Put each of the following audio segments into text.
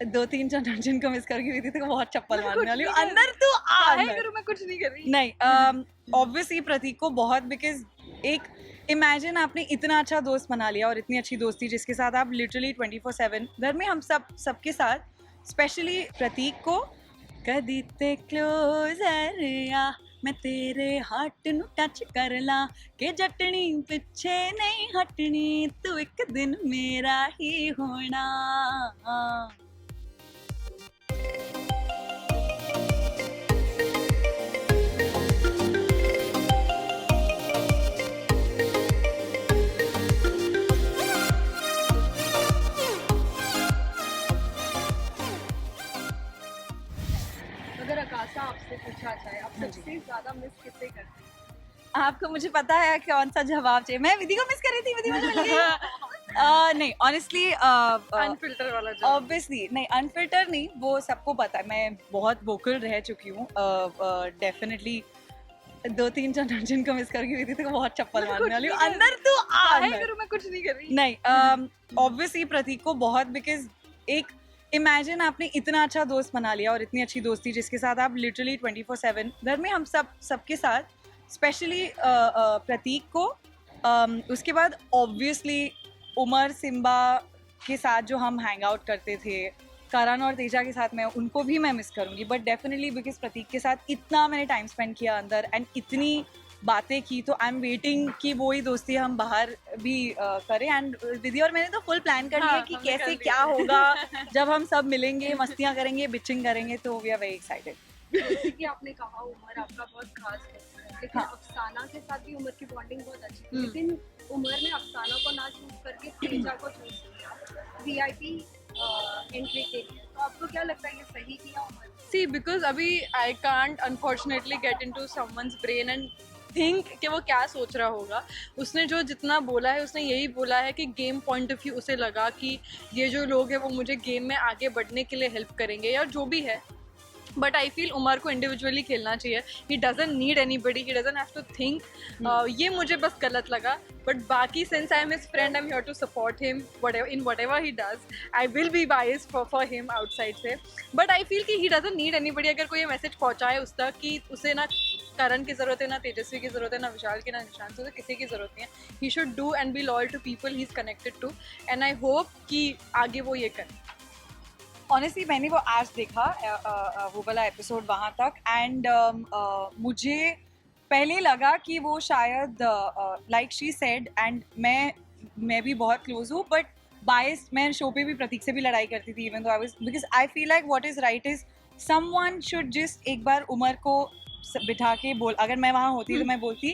दो तीन जन जिनको मिस करके हुई थी तो बहुत चप्पल मारने वाली हूँ। अंदर तू आ अंदर। करूँ, मैं कुछ नहीं कर रही। नहीं, ऑब्वियसली प्रतीक को बहुत, बिकॉज एक इमेजिन आपने इतना अच्छा दोस्त बना लिया और इतनी अच्छी दोस्ती जिसके साथ आप लिटरली 24/7 घर में हम सबके साथ, स्पेशली प्रतीक को कदी ते क्लोजर आ मैं तेरे हार्ट नु टच कर ला के जटनी पिछे नहीं हटनी तू एक दिन मेरा ही होना। अगर आकाशा आपसे पूछा जाए, आप सबसे ज्यादा मिस किसे करती हैं? आपको मुझे पता है कौन सा जवाब चाहिए। मैं विधि को मिस कर रही थी, विधि मुझे मिल गई। नहीं, ऑनेस्टली अनफिल्टर वाला जवाब। ऑब्वियसली नहीं, अनफिल्टर नहीं, वो सबको पता है। मैं बहुत वोकल रह चुकी हूँ। डेफिनेटली दो तीन जन जिनको मिस करके हुई थी तो बहुत चप्पल मारने वाली हूँ। अंदर तू आ अंदर। करूँ, मैं कुछ नहीं कर रही। नहीं, ऑब्वियसली प्रतीक को बहुत, बिकॉज एक इमेजिन आपने इतना अच्छा दोस्त बना लिया और इतनी अच्छी दोस्ती जिसके साथ आप लिटरली 24/7 घर में हम सबके साथ, स्पेशली प्रतीक को उसके बाद ऑब्वियसली उमर सिम्बा के साथ जो हम हैंग आउट करते थे, करण और तेजा के साथ मैं उनको भी मैं मिस करूँगी, बट डेफिनेटली बिकॉज प्रतीक के साथ इतना मैंने टाइम स्पेंड किया अंदर एंड इतनी बातें की, तो आई एम वेटिंग कि वो ही दोस्ती हम बाहर भी करें। एंड विधि और मैंने तो फुल प्लान कर लिया कि कैसे क्या होगा जब हम सब मिलेंगे, मस्तियाँ करेंगे, बिचिंग करेंगे, तो वी आर वेरी एक्साइटेड। जैसे कि आपने कहा उमर आपका बहुत खास दोस्त है, लेकिन अफसाना के साथ भी उमर की बॉन्डिंग बहुत अच्छी थी, लेकिन उमर ने अफसाना को ना चूज करके तेजा को चूज किया वीआईपी एंट्री के लिए। तो आपको क्या लगता है, ये सही किया उमर? See, because अभी I can't unfortunately get into someone's brain and think कि वो क्या सोच रहा होगा। उसने जो जितना बोला है उसने यही बोला है कि गेम पॉइंट ऑफ व्यू उसे लगा कि ये जो लोग हैं वो मुझे गेम में आगे बढ़ने के लिए हेल्प करेंगे या जो भी है। बट आई फील उमर को इंडिविजुअली खेलना चाहिए। He doesn't need anybody, he doesn't have to think. ये मुझे बस गलत लगा, बट बाकी since I am his friend I am here to support him in whatever he does. I will be biased for him outside से, but I feel कि he doesn't need anybody. अगर कोई ये मैसेज पहुंचाए उस तक कि उसे ना करण की ज़रूरत है, ना तेजस्वी की ज़रूरत है, ना विशाल की, ना निशांत, उसे किसी की ज़रूरत नहीं है। He should do and be loyal to people he is connected to, and I hope कि आगे वो ये करे। ऑनेस्टली मैंने वो आज देखा वो वाला एपिसोड वहाँ तक, एंड मुझे पहले लगा कि वो शायद लाइक शी सेड, एंड मैं भी बहुत क्लोज हूँ, बट बायस्ड, मैं शो पे भी प्रतीक से भी लड़ाई करती थी, even though I was, because I feel like what is right is someone should just एक बार उमर को बिठा के बोल, अगर मैं वहाँ होती तो मैं बोलती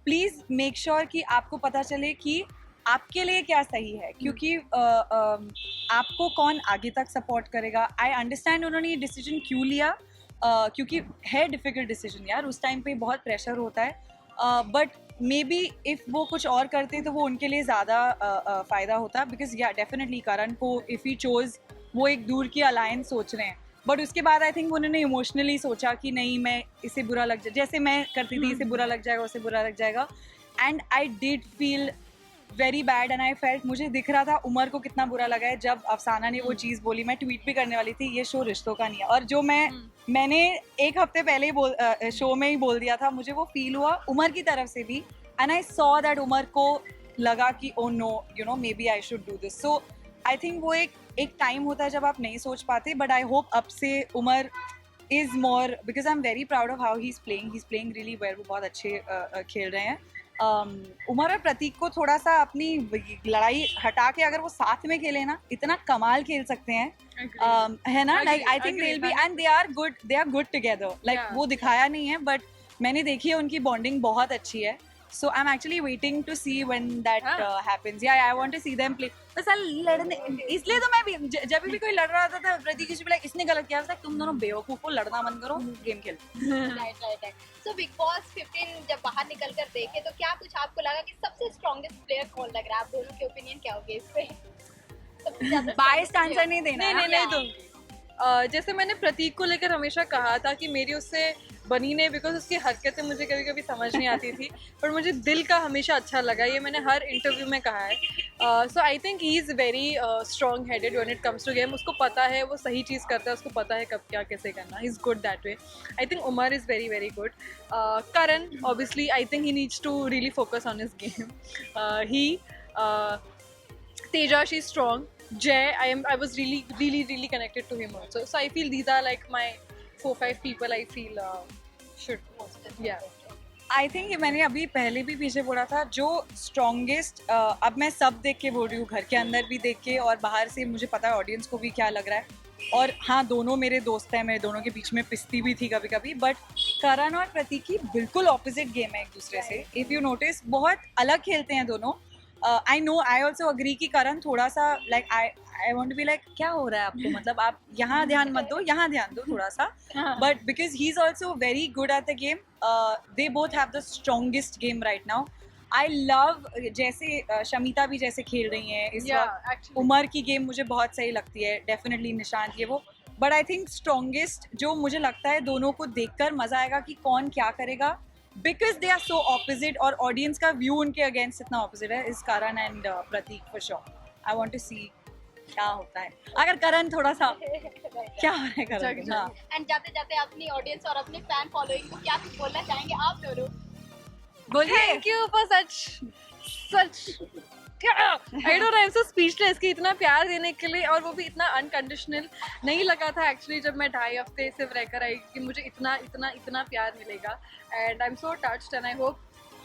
प्लीज़ मेक श्योर कि आपको पता चले कि आपके लिए क्या सही है, क्योंकि आपको कौन आगे तक सपोर्ट करेगा। आई अंडरस्टैंड उन्होंने ये डिसीजन क्यों लिया, क्योंकि है डिफ़िकल्ट डिसीजन यार, उस टाइम पे बहुत प्रेशर होता है, बट मे बी इफ़ वो कुछ और करते तो वो उनके लिए ज़्यादा फ़ायदा होता, बिकॉज या डेफिनेटली करण को इफ़ ही चोज़ वो एक दूर की अलायंस सोच रहे हैं, बट उसके बाद आई थिंक उन्होंने इमोशनली सोचा कि नहीं, मैं इसे बुरा लग जाए, जैसे मैं करती थी, इसे बुरा लग जाएगा, उसे बुरा लग जाएगा, and I did feel very bad and I felt, मुझे दिख रहा था उमर को कितना बुरा लगा है जब अफसाना ने वो चीज़ बोली। मैं ट्वीट भी करने वाली थी, ये शो रिश्तों का नहीं है, और जो मैंने एक हफ्ते पहले ही शो में ही बोल दिया था, मुझे वो फील हुआ उमर की तरफ से भी, and I saw that Umar को लगा कि oh no, you know, maybe I should do this. So I think वो एक टाइम होता है जब आप नहीं सोच पाते, बट आई होप अब से Umar is more, because I am very proud of how he is playing really well, वो बहुत अच्छे खेल रहे हैं। उमर और प्रतीक को थोड़ा सा अपनी लड़ाई हटा के अगर वो साथ में खेले ना, इतना कमाल खेल सकते हैं, है ना, like I think they will be, and they are good together, like वो दिखाया नहीं है बट मैंने देखी है उनकी बॉन्डिंग बहुत अच्छी है। So I'm actually waiting to see when that happens. Yeah, I want to see them play. बस लड़ने, इसलिए तो मैं भी जब भी कोई लड़ रहा था तो प्रतीक जी बोला इसने गलत किया था, तुम दोनों बेवकूफ हो, लड़ना बंद करो, गेम खेलो। राइट। सो बिग बॉस 15 जब बाहर निकल कर देखे तो क्या कुछ आपको लगा कि सबसे स्ट्रॉन्गेस्ट प्लेयर कौन लग रहा है? आप दोनों के ओपिनियन क्या होंगे इस पे? बायस्ड आंसर नहीं देना। नहीं दूंगी। जैसे मैंने प्रतीक को लेकर हमेशा कहा था कि मेरी उससे बनी नहीं, बिकॉज उसकी हरकतें मुझे कभी कभी समझ नहीं आती थी, पर मुझे दिल का हमेशा अच्छा लगा, ये मैंने हर इंटरव्यू में कहा है। So I think he is very strong headed when it comes to game. उसको पता है वो सही चीज़ करता है, उसको पता है कब क्या कैसे करना. He is good that way. I think Umar is very very good. Karan, obviously I think he needs to really focus on his game. Teja, she's strong. Jay, I was really connected to him also. So I feel these are like my 4-5 people I feel should, yeah. I think मैंने अभी पहले भी पीछे बोला था जो strongest, अब मैं सब देख के बोल रही हूँ, घर के अंदर भी देख के और बाहर से मुझे पता है ऑडियंस को भी क्या लग रहा है. और हाँ, दोनों मेरे दोस्त हैं, मेरे दोनों के बीच में पिसती भी थी कभी कभी, बट करण और प्रतीक की बिल्कुल ऑपोजिट गेम है एक दूसरे से. इफ़ यू नोटिस बहुत अलग खेलते हैं दोनों. I know, I also agree कि करण थोड़ा सा like I want to be like क्या हो रहा है आपको, मतलब आप यहाँ ध्यान मत दो, यहाँ ध्यान दो थोड़ा सा. But because he is also very good at the game. They both have the strongest game right now. I love जैसे शमिता भी जैसे खेल रही हैं इस वक्त. Actually. उमर की गेम मुझे बहुत सही लगती है, डेफिनेटली निशांत ये वो. बट आई थिंक स्ट्रॉन्गेस्ट जो मुझे लगता है दोनों को देखकर मजा आएगा कि कौन क्या करेगा, because they are so opposite और ऑडियंस का व्यू उनके अगेंस्ट इतना ऑपोजिट है, is Karan and Prateek for sure. I want to see क्या होता है अगर करण थोड़ा सा क्या हो रहा है करण के. हाँ, एंड जाते जाते अपनी ऑडियंस और अपने फैन फॉलोइंग को क्या बोलना चाहेंगे आप दोनों? बोलिए. Thank you for such I don't know, I'm so speechless कि इतना प्यार देने के लिए, और वो भी इतना अनकंडीशनल. नहीं लगा था एक्चुअली जब मैं 2.5 हफ्ते सिर्फ रहकर आई कि मुझे इतना इतना इतना प्यार मिलेगा. And I am so touched and I hope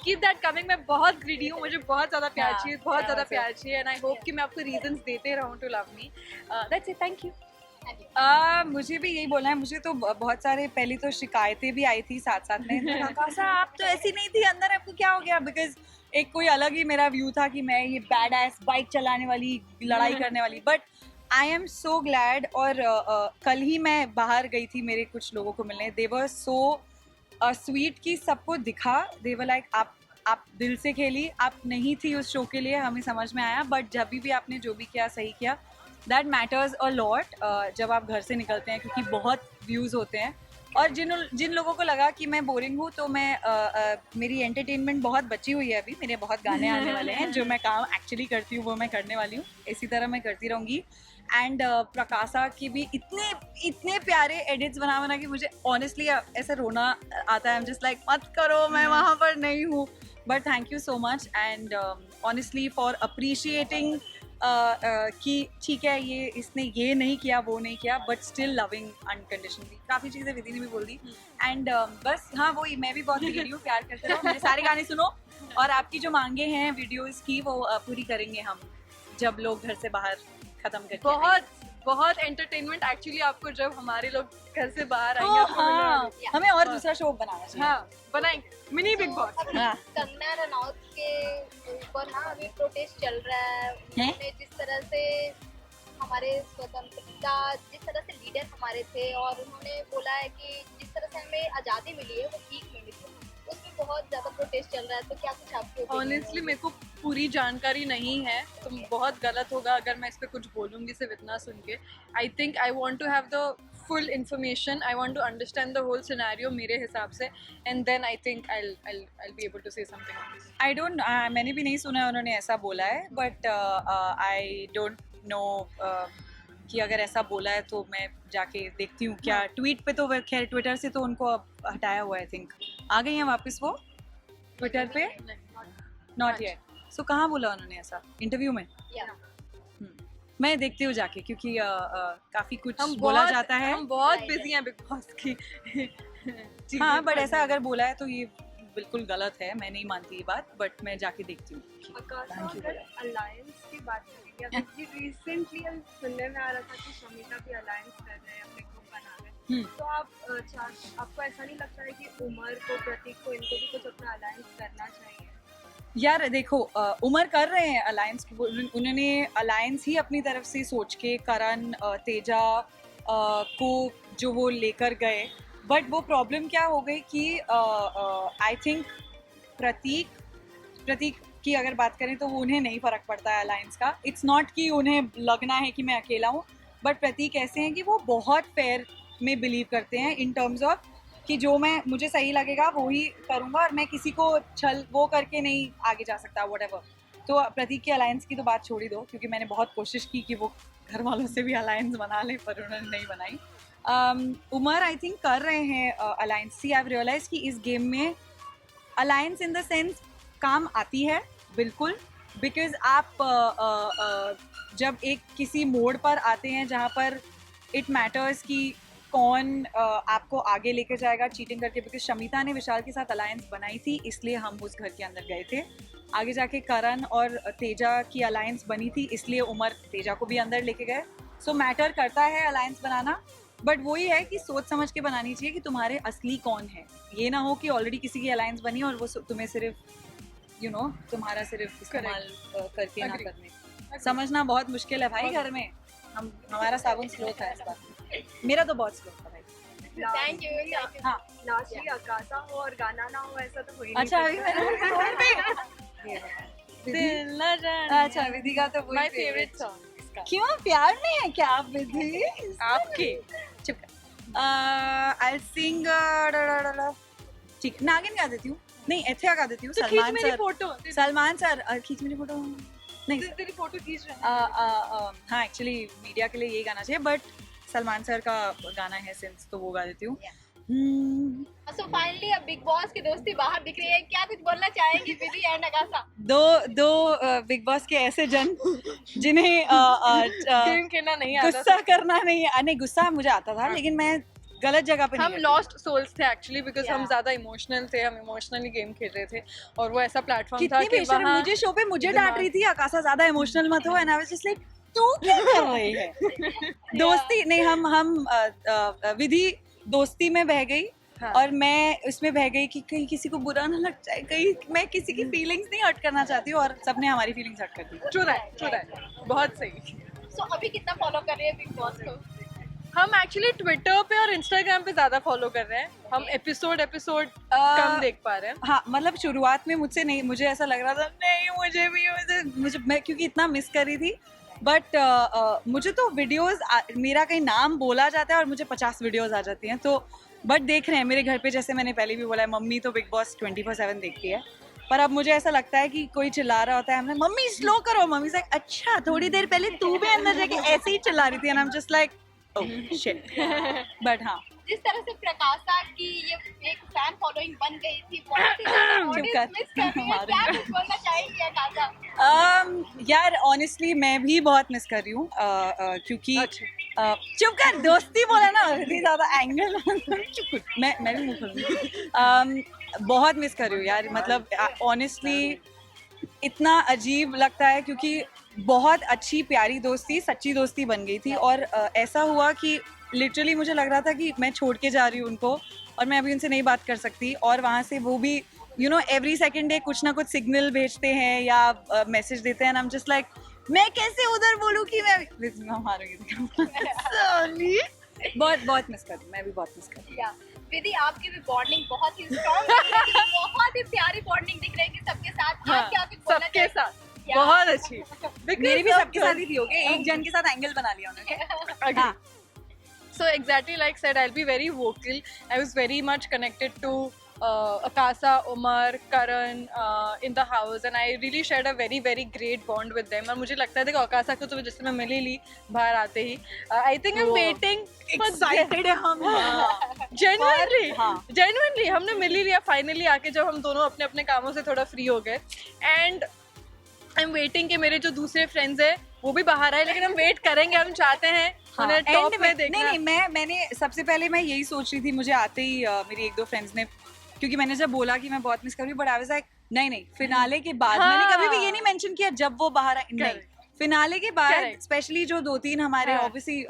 keep that coming. मैं बहुत ग्रीडी हूँ, मुझे बहुत ज़्यादा प्यार चाहिए, बहुत ज़्यादा प्यार चाहिए. एंड आई होप कि मैं आपको रीजंस देते रहूँ to love me. That's it. Thank you. मुझे भी यही बोलना है. मुझे तो बहुत सारे पहले तो शिकायतें भी आई थी साथ साथ में, आकाशा आप तो ऐसी नहीं थी अंदर, आपको क्या हो गया. बिकॉज एक कोई अलग ही मेरा व्यू था कि मैं ये बैड एस बाइक चलाने वाली, लड़ाई करने वाली. But I am so glad. और कल ही मैं बाहर गई थी मेरे कुछ लोगों को मिलने. दे वर सो स्वीट कि सबको दिखा. दे वर लाइक आप दिल से खेली, आप नहीं थी उस शो के लिए, हमें समझ में आया, बट जब भी आपने जो भी किया सही किया. दैट मैटर्स अ लॉट जब आप घर से निकलते हैं, क्योंकि बहुत व्यूज़ होते हैं. और जिन लोगों को लगा कि मैं बोरिंग हूँ, तो मैं मेरी एंटरटेनमेंट बहुत बची हुई है अभी. मेरे बहुत गाने आने वाले हैं, जो मैं काम एक्चुअली करती हूँ वो मैं करने वाली हूँ. इसी तरह मैं करती रहूँगी. एंड प्रकाशा की भी इतने प्यारे एडिट्स बना के मुझे ऑनेस्टली ऐसे रोना आता है. आई एम जस्ट लाइक मत करो, मैं वहाँ पर नहीं हूँ. But thank you so much and honestly for appreciating कि ठीक है ये इसने ये नहीं किया वो नहीं किया, बट स्टिल लविंग अनकंडीशनली. काफ़ी चीज़ें विधि ने भी बोल दी. एंड बस हाँ, वही मैं भी बहुत गिरी हूँ. प्यार करते रहो, मेरे सारे गाने सुनो, और आपकी जो मांगे हैं वीडियोस की वो पूरी करेंगे हम जब लोग घर से बाहर खत्म करके. बहुत एंटरटेनमेंट एक्चुअली आपको जब हमारे लोग घर से बाहर आएंगे. ओह, आपको मिलने हाँ, वाली हमें और दूसरा शो बनाना है. चाहिए. हाँ, बनाएंगे मिनी बिग बॉस. हाँ. कंगना रनौत के ऊपर ना अभी प्रोटेस्ट चल रहा है. उन्होंने जिस तरह से हमारे स्वतंत्रता, जिस तरह से लीडर हमारे थे, और उन्होंने बोला है कि जिस तरह से हमें आज़ादी मिली है वो ठीक मिली थी, उसमें बहुत ज़्यादा प्रोटेस्ट चल रहा है. तो क्या कुछ आपके ऑनेस्टली मेरे को पूरी जानकारी नहीं है, तो बहुत गलत होगा अगर मैं इस पर कुछ बोलूँगी सिर्फ इतना सुन के. I think I want to have the full information. I want to understand the whole scenario मेरे हिसाब से, and then I think I'll be able to say something on this. I don't, मैंने भी नहीं सुना है उन्होंने ऐसा बोला है. बट आई डोंट नो कि अगर ऐसा बोला है तो मैं जाके देखती हूँ क्या. ट्वीट पे तो खैर ट्विटर से तो उनको अब हटाया हुआ है. आई थिंक आ गई हैं वापस वो ट्विटर पे. Not yet. सो कहाँ बोला उन्होंने ऐसा, इंटरव्यू में? मैं देखती हूँ जाके, क्योंकि काफ़ी कुछ बोला जाता है. हम बहुत बिजी हैं बिग बॉस की. हाँ, बट ऐसा अगर बोला है तो ये बिल्कुल गलत है. मैं नहीं मानती ये बात, बट मैं जाके देखती हूँ. आकाशा, अगर अलायंस की बात करेंगे, अभी रिसेंटली हम सुनने में आ रहा था कि शमिता भी अलायंस कर रहे हैं, अपने ग्रुप बना रहे हैं. तो आपको ऐसा नहीं लगता है कि उमर को, प्रतीक को, इनको भी कुछ अपना अलायंस करना चाहिए? यार देखो, उमर कर रहे हैं अलायंस. उन्होंने अलायंस ही अपनी तरफ से सोच के करण, तेजा को जो वो लेकर गए. बट वो प्रॉब्लम क्या हो गई कि आई थिंक प्रतीक की अगर बात करें तो वो उन्हें नहीं फ़र्क पड़ता है अलायंस का. इट्स नॉट कि उन्हें लगना है कि मैं अकेला हूँ, बट प्रतीक ऐसे हैं कि वो बहुत फेयर में बिलीव करते हैं इन टर्म्स ऑफ कि जो मुझे सही लगेगा वो ही करूँगा, और मैं किसी को छल वो करके नहीं आगे जा सकता, वट एवर. तो प्रतीक के अलायंस की तो बात छोड़ ही दो, क्योंकि मैंने बहुत कोशिश की कि वो घर वालों से भी अलायंस बना ले, पर उन्होंने नहीं बनाई. उमर आई थिंक कर रहे हैं alliance. See I have realise कि इस गेम में अलायंस इन द सेंस काम आती है बिल्कुल, बिकॉज आप जब एक किसी मोड़ पर आते हैं जहाँ पर इट मैटर्स कि कौन आपको आगे लेकर जाएगा चीटिंग करके, बिकॉज शमिता ने विशाल के साथ अलायंस बनाई थी इसलिए हम उस घर के अंदर गए थे. आगे जाके करण और तेजा की अलायंस बनी थी इसलिए उमर तेजा को भी अंदर लेके गए. सो मैटर करता है अलायंस बनाना, बट वही है कि सोच समझ के बनानी चाहिए कि तुम्हारे असली कौन है. ये ना हो कि ऑलरेडी किसी की अलायंस बनी और वो तुम्हें सिर्फ तुम्हारा सिर्फ इस्तेमाल करके ना करने. समझना बहुत मुश्किल है भाई घर में. हमारा साबुन स्लो था इस बार, मेरा तो बहुत स्लो था भाई. Thank you. हाँ लास्टली आकाशा हो और गाना ना हो ऐसा तो हो ही नहीं अच्छा अभी सकता. मैंने फोन पे दिल न जाने. अच्छा विधि का तो माय फेवरेट सॉन्ग इसका. क्यों प्यार में है क्या आप विधि? आपके चुप कर. आई सिंग ठीक नागिन गा देती हूँ. नहीं एथिया गा देती हूँ. तो खींच सलमान मेरी सर, फोटो. सलमान सर खींच मेरी फोटो. नहीं तेरी फोटो खींच रहे हैं. हाँ एक्चुअली मीडिया के लिए यही गाना चाहिए, बट सलमान सर का गाना है सिंस, तो वो गा देती हूँ. सो फाइनली अब बिग बॉस की दोस्ती बाहर दिख रही है. क्या कुछ बोलना चाहेंगी विधि एंड आकाशा? दो बिग बॉस के ऐसे जन जिन्हें गेम खेलना नहीं आता. गुस्सा करना नहीं गुस्सा मुझे आता था, लेकिन मैं गलत जगह पे हम नहीं लॉस्ट सोल्स थे एक्चुअली, बिकॉज हम Yeah. ज्यादा इमोशनल थे. हम इमोशनली गेम खेल रहे थे और वो ऐसा प्लेटफॉर्म था कितनी कि बेशर्म. वहाँ मुझे शो पे मुझे डांट रही थी आकाशा ज्यादा इमोशनल मत हो, and I was just like तू क्या कर रही है. दोस्ती नहीं, हम विधि दोस्ती में बह गई. हाँ. और मैं उसमें बह गई कि कहीं किसी को बुरा ना लग जाए, कहीं मैं किसी की फीलिंग्स नहीं हर्ट करना चाहती हूँ, और सबने हमारी फीलिंग्स हर्ट कर दी. True that. बहुत सही. सो अभी कितना फॉलो कर रही है बिग बॉस को? हम एक्चुअली ट्विटर पे और इंस्टाग्राम पे ज्यादा फॉलो कर रहे हैं. हम एपिसोड कम देख पा रहे हैं. हाँ मतलब शुरुआत में मुझसे नहीं, मुझे ऐसा लग रहा था नहीं मुझे मैं क्योंकि इतना मिस कर रही थी. बट मुझे तो वीडियोस मेरा कहीं नाम बोला जाता है और मुझे 50 वीडियोस आ जाती हैं. तो बट देख रहे हैं मेरे घर पे, जैसे मैंने पहले भी बोला है, मम्मी तो बिग बॉस 24/7 देखती है. पर अब मुझे ऐसा लगता है कि कोई चिल्ला रहा होता है, हमने मम्मी स्लो करो, मम्मी से अच्छा थोड़ी देर पहले तू भी अंदर जाके ऐसे ही चिल्ला रही थी, and I am just like oh shit. But हाँ जिस तरह से प्रकाशा की ये एक फैन फॉलोइंग बन गई थी, बहुत ही ज्यादा चुप कर. ऑडियंस मिस कर रही है. क्या कुछ बोलना चाहेंगी आकाशा? यार ऑनेस्टली मैं भी बहुत मिस कर रही हूँ, क्योंकि अच्छा. चुप कर, दोस्ती बोला ना इतनी ज्यादा एंगल. मैं भी मुंह खोलूंगी. बहुत मिस कर रही हूँ यार, मतलब ऑनेस्टली इतना अजीब लगता है, क्योंकि बहुत अच्छी प्यारी दोस्ती, सच्ची दोस्ती बन गई थी. और ऐसा हुआ कि लिटरली मुझे लग रहा था कि मैं छोड़ के जा रही हूँ उनको, और मैं अभी उनसे नहीं बात कर सकती. और वहाँ से वो भी एवरी सेकंड डे कुछ ना कुछ सिग्नल भेजते हैं या मैसेज देते हैं, and I am just like मैं कैसे उधर बोलूँ कि मैं मारूंगी. बहुत मिस कर रही हूँ, मैं भी बहुत मिस कर रही हूँ. या विधि आपकी भी बॉन्डिंग बहुत ही स्ट्रॉन्ग है. बहुत ही प्यारी बॉन्डिंग दिख रही है सबके साथ. हाँ, आप क्या कुछ बोलना सबके चाहेंगे? साथ या- बहुत अच्छी. मेरी भी सबके साथ ही थी. ओके, एक जन के साथ एंगल बना लिया उन्होंने. हाँ. So exactly like said, I'll be very vocal. I was very much connected to Akasa, Umar, Karan in the house, and I really shared a very very great bond with them. और मुझे लगता है देखो Akasa को तो जिससे मैं मिल ही ली बाहर आते ही. I think I'm वो waiting for एक्साइटेड है हम. genuinely हमने मिल ही लिया फाइनली आके, जब हम दोनों अपने अपने कामों से थोड़ा फ्री हो गए. एंड आई एम वेटिंग कि मेरे जो दूसरे फ्रेंड्स हैं वो भी बाहर आए, लेकिन हम वेट करेंगे. हम चाहते हैं उन्हें टॉप में देखना. नहीं मैंने सबसे पहले मैं यही सोच रही थी. मुझे आते ही मेरी एक दो फ्रेंड्स ने, क्योंकि मैंने जब बोला कि मैं बहुत मिस कर रही हूँ, बट आई वाज लाइक नहीं फिनाले के बाद. हाँ. मैंने कभी भी ये नहीं मेंशन किया जब वो बाहर आए, नहीं फिनाले के बाद. Correct. स्पेशली जो 2-3 हमारे हाँ. ऑब्वियसली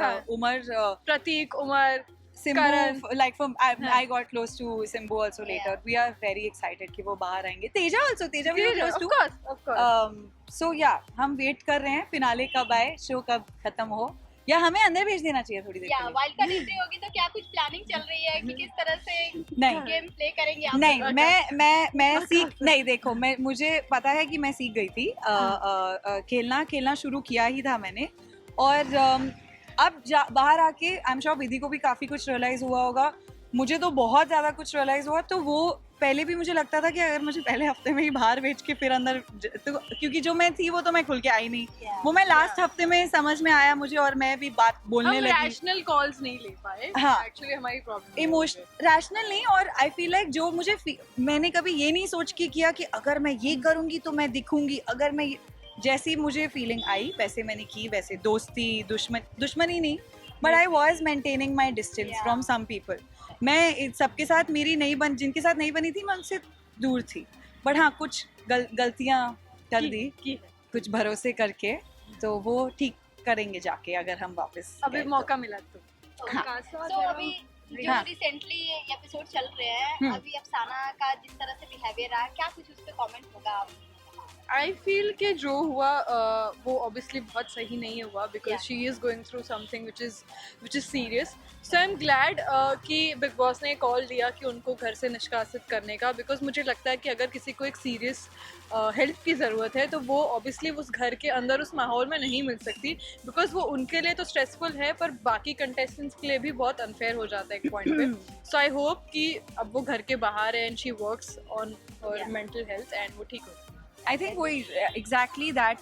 हाँ. उमर, प्रतीक, Umar, Simbu, Karan. like from I got close to Simbu also later. We are very excited कि वो बाहर आएंगे. Teja also, Teja we were close to. Of course. So yeah, हम वेट कर रहे हैं फिनाले कब आए, शो कब खत्म हो, या हमें अंदर भेज देना चाहिए थोड़ी देर या के लिए. वाइल्ड कार्ड एंट्री होगी तो क्या कुछ प्लानिंग चल रही है कि किस तरह से नहीं. गेम प्ले करेंगे आप? नहीं मैं सीख नहीं, देखो मुझे पता है कि मैं सीख गई थी. खेलना शुरू किया ही था मैंने. और अब बाहर आके आई एम श्योर विधि को भी काफ़ी कुछ रियलाइज़ हुआ होगा. मुझे तो बहुत ज़्यादा कुछ रियलाइज़ हुआ. तो वो पहले भी मुझे लगता था कि अगर मुझे पहले हफ्ते में ही बाहर भेज के फिर अंदर तो क्योंकि जो मैं थी वो तो मैं खुल के आई नहीं, वो मैं लास्ट हफ्ते में समझ में आया मुझे और मैं भी बात बोलने हम लगी। रैशनल कॉल्स नहीं ले पाए, हाँ। एक्चुअली हमारी प्रॉब्लम इमोशन रैशनल नहीं, और आई फील लाइक जो मुझे मैंने कभी ये नहीं सोच के किया कि अगर मैं ये करूंगी तो मैं दिखूंगी, अगर मैं जैसी मुझे फीलिंग आई वैसे मैंने की, वैसे दोस्ती दुश्मनी नहीं, but I was maintaining my distance from some people. मैं सबके साथ मेरी जिनके साथ नहीं बनी थी मैं उनसे दूर थी, बट हाँ कुछ गलतियाँ कर दी कुछ भरोसे करके, तो वो ठीक करेंगे जाके अगर हम वापस अभी मौका मिला तो। तो अभी जो हाँ। रिसेंटली एपिसोड चल रहे हैं, अभी अफसाना का जिस तरह से बिहेवियर रहा, क्या कुछ उस पर कमेंट होगा? आई फील कि जो हुआ वो ऑब्वियसली बहुत सही नहीं हुआ, because she is going through something which is serious. So I am glad कि बिग बॉस ने कॉल दिया कि उनको घर से निष्कासित करने का, बिकॉज मुझे लगता है कि अगर किसी को एक सीरियस हेल्प की ज़रूरत है तो वो ऑब्वियसली उस घर के अंदर उस माहौल में नहीं मिल सकती, बिकॉज वो उनके लिए तो स्ट्रेसफुल है पर बाकी कंटेस्टेंट्स के लिए भी बहुत अनफेयर हो जाता है एक पॉइंट पे। सो आई होप कि अब वो घर के बाहर है and she works on her mental health and वो ठीक हो। आई थिंक वही एग्जैक्टली दैट।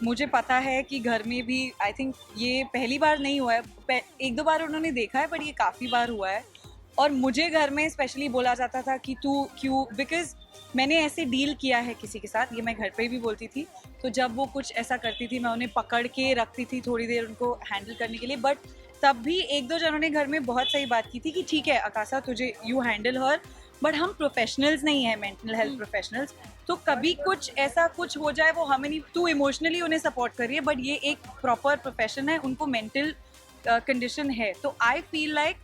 मुझे पता है कि घर में भी आई थिंक ये पहली बार नहीं हुआ है, एक दो बार उन्होंने देखा है, पर ये काफ़ी बार हुआ है। और मुझे घर में स्पेशली बोला जाता था कि तू क्यों, बिकॉज मैंने ऐसे डील किया है किसी के साथ, ये मैं घर पे भी बोलती थी, तो जब वो कुछ ऐसा करती थी मैं उन्हें पकड़ के रखती थी थोड़ी देर उनको हैंडल करने के लिए, बट तब भी एक दो जनों ने घर में बहुत सही बात की थी कि ठीक है आकाशा तुझे यू हैंडल हर, बट हम प्रोफेशनल्स नहीं हैं, मेंटल हेल्थ प्रोफेशनल्स, तो कभी कुछ ऐसा कुछ हो जाए वो हमें नहीं, तू इमोशनली उन्हें सपोर्ट करिए, बट ये एक प्रॉपर प्रोफेशन है, उनको मेंटल कंडीशन है। तो आई फील लाइक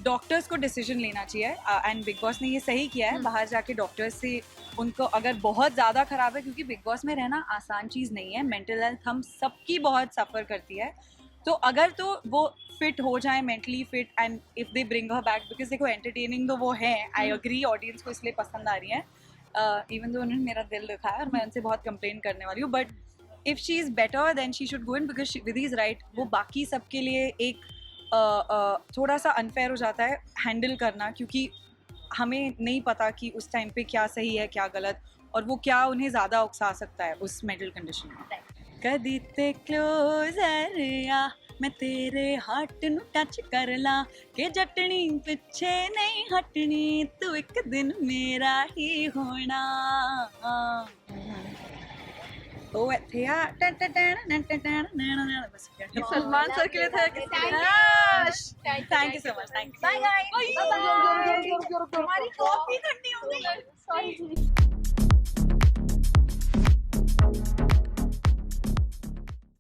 डॉक्टर्स को डिसीजन लेना चाहिए, एंड बिग बॉस ने ये सही किया है, बाहर जाके डॉक्टर्स से उनको अगर बहुत ज़्यादा ख़राब है, क्योंकि बिग बॉस में रहना आसान चीज़ नहीं है, मेंटल हेल्थ हम सबकी बहुत सफ़र करती है, तो अगर तो वो फिट हो जाए, mentally fit, and if they bring her back, because देखो एंटरटेनिंग तो वो है, आई अग्री, ऑडियंस को इसलिए पसंद आ रही है, इवन दो उन्होंने मेरा दिल दिखाया और मैं उनसे बहुत कंप्लेन करने वाली हूँ, but if she is better than she should go in, because Vidhi is right, वो बाकी सबके लिए एक थोड़ा सा अनफेयर हो जाता है हैंडल करना, क्योंकि हमें नहीं पता कि उस टाइम पे क्या सही है क्या गलत, और वो क्या उन्हें ज़्यादा उकसा सकता है उस मेंटल कंडीशन में। कदी ते क्लोजर आ मैं तेरे हार्ट नू टच कर ला के जटनी पिछे नहीं हटनी, तू एक दिन मेरा ही होना। ओ थे सलमान सर के लिए था thank you so much, thank you, bye guys, हमारी कॉफी ठंडी हो गई।